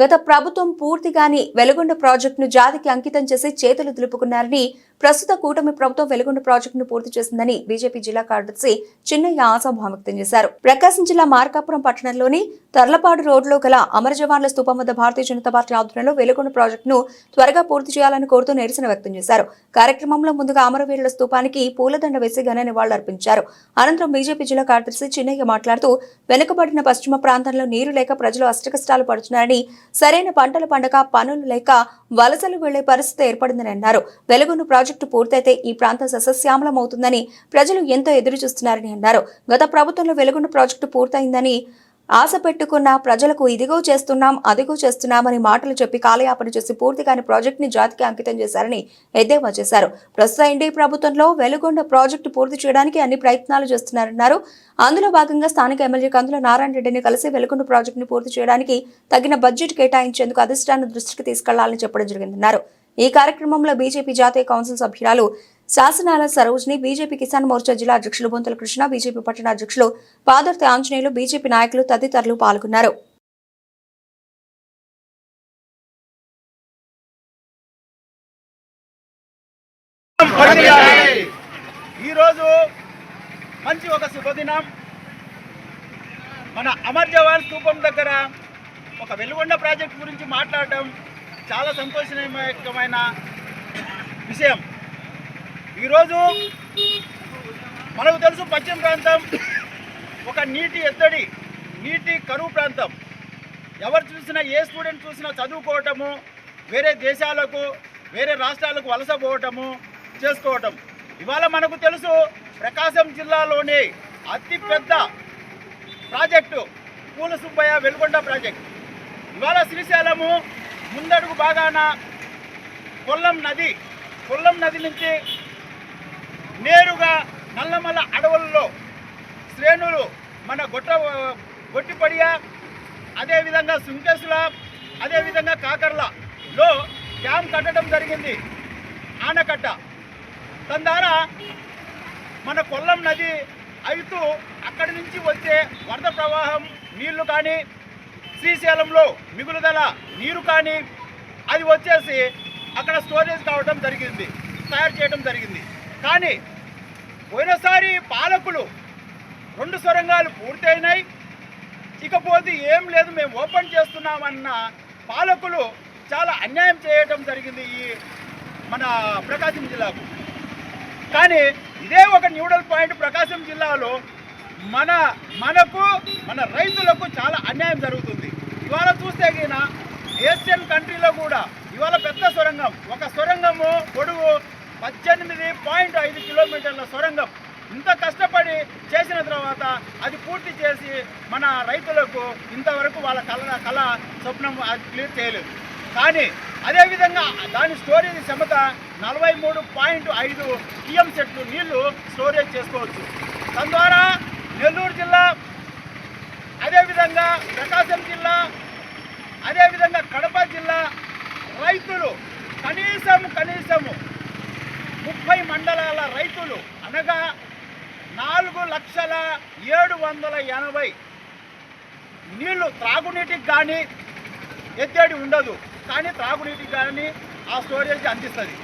గత ప్రభుత్వం పూర్తిగాని వెలుగొండ ప్రాజెక్టును జాతికి అంకితం చేసి చేతులు దులుపుకున్నారని, ప్రస్తుత కూటమి ప్రభుత్వం వెలుగొండ ప్రాజెక్టును పూర్తి చేసిందని బీజేపీ జిల్లా కార్యదర్శి చిన్నయ్య ఆశాభావం వ్యక్తం చేశారు. ప్రకాశం జిల్లా మార్కాపురం పట్టణంలోని తర్లపాడు రోడ్లో గల అమర జవాన్ల స్తూపం వద్ద భారతీయ జనతా పార్టీ ఆధ్వర్యంలో వెలుగొండ ప్రాజెక్టును త్వరగా పూర్తి చేయాలని కోరుతూ నిరసన వ్యక్తం చేశారు. కార్యక్రమంలో ముందుగా అమరవీరుల స్తూపానికి పూలదండ వేసి ఘన నివాళులర్పించారు. అనంతరం బీజేపీ జిల్లా కార్యదర్శి చిన్నయ్య మాట్లాడుతూ, వెనుకబడిన పశ్చిమ ప్రాంతంలో నీరు లేక ప్రజలు అష్టకష్టాలు పడుతున్నారని, సరైన పంటలు పండగ పనులు లేక వలసలు వెళ్లే పరిస్థితి ఏర్పడిందని అన్నారు. వెలుగొండ ప్రాజెక్టు పూర్తయితే ఈ ప్రాంతం సస్యశ్యామలమవుతుందని ప్రజలు ఎంతో ఎదురు చూస్తున్నారని అన్నారు. గత ప్రభుత్వంలో వెలుగొండ ప్రాజెక్టు పూర్తయిందని ఆశ పెట్టుకున్న ప్రజలకు ఇదిగో చేస్తున్నాం అదిగో చేస్తున్నామని మాటలు చెప్పి కాలయాపన చేసి పూర్తిగాని ప్రాజెక్టుని జాతికి అంకితం చేశారని ఎద్దేవా చేశారు. ప్రస్తుత ఎన్డీఏ ప్రభుత్వంలో వెలుగొండ ప్రాజెక్టు పూర్తి చేయడానికి అన్ని ప్రయత్నాలు చేస్తున్నారన్నారు. అందులో భాగంగా స్థానిక ఎమ్మెల్యే కందుల నారాయణ రెడ్డిని కలిసి వెలుగొండ ప్రాజెక్టును పూర్తి చేయడానికి తగిన బడ్జెట్ కేటాయించేందుకు అధిష్టానం దృష్టికి తీసుకెళ్లాలని చెప్పడం జరిగిందన్నారు. ఈ కార్యక్రమంలో బీజేపీ జాతీయ కౌన్సిల్ సభ్యురాలు శాసనాల సరోజిని, బీజేపీ కిసాన్ మోర్చా జిల్లా అధ్యక్షులు బొంతల కృష్ణ, బీజేపీ పట్టణ అధ్యక్షులు పాదర్తి ఆంజనేయులు, బీజేపీ నాయకులు తదితరులు పాల్గొన్నారు. ఈరోజు మంచి ఒక శుభదినం. మన అమర్ జవాన్ స్తూపం దగ్గర ఒక వెలుగొండ ప్రాజెక్ట్ గురించి మాట్లాడటం చాలా సంతోషకరమైన విషయం. ఈరోజు మనకు తెలుసు, పశ్చిమ ప్రాంతం ఒక నీటి ఎద్దడి, నీటి కరువు ప్రాంతం. ఎవరు చూసినా, ఏ స్టూడెంట్ చూసినా చదువుకోవటము, వేరే దేశాలకు వేరే రాష్ట్రాలకు వలసపోవటము చేసుకోవటం. ఇవాళ మనకు తెలుసు, ప్రకాశం జిల్లాలోని అతిపెద్ద ప్రాజెక్టు పూల సుబ్బయ్య వెలుగొండ ప్రాజెక్టు. ఇవాళ శ్రీశైలము ముందడుగు బాగాన కొల్లం నది నుంచి నేరుగా నల్లమల అడవుల్లో శ్రేణులు మన గొట్టిపడియ, అదేవిధంగా సుంకేసుల, అదేవిధంగా కాకర్లలో డ్యామ్ కట్టడం జరిగింది, ఆనకట్ట. దాని ద్వారా మన కొల్లం నది అయితూ అక్కడి నుంచి వచ్చే వరద ప్రవాహం నీళ్లు కానీ, శ్రీశైలంలో మిగులుదల నీరు కానీ అది వచ్చేసి అక్కడ స్టోరేజ్ కావడం జరిగింది, తయారు చేయడం జరిగింది. కానీ పోయినసారి పాలకులు 2 సొరంగాలు పూర్తయినాయి, ఇకపోతే ఏం లేదు మేము ఓపెన్ చేస్తున్నామన్న పాలకులు చాలా అన్యాయం చేయడం జరిగింది ఈ మన ప్రకాశం జిల్లాకు. కానీ ఇదే ఒక న్యూడల్ పాయింట్. ప్రకాశం జిల్లాలో మన రైతులకు చాలా అన్యాయం జరుగుతుంది. ఇవాళ చూస్తే గిన ఏషియన్ కంట్రీలో కూడా ఇవాళ పెద్ద సొరంగం, ఒక సొరంగము పొడవు 18.5 కిలోమీటర్ల సొరంగం. ఇంత కష్టపడి చేసిన తర్వాత అది పూర్తి చేసి మన రైతులకు ఇంతవరకు వాళ్ళ కళ స్వప్నం అది క్లియర్ చేయలేదు. కానీ అదేవిధంగా దాని స్టోరేజ్ క్షమత 43.5 టీఎంసెట్లు నీళ్లు స్టోరేజ్ చేసుకోవచ్చు. దాని ద్వారా నెల్లూరు జిల్లా, అదేవిధంగా ప్రకాశం జిల్లా, అదేవిధంగా కడప జిల్లా రైతులు కనీసము 30 మండలాల రైతులు అనగా 4,780,000 నీళ్లు త్రాగునీటికి కానీ ఎద్దడి ఉండదు, కానీ త్రాగునీటికి కానీ ఆ స్టోరేజ్ అందిస్తుంది.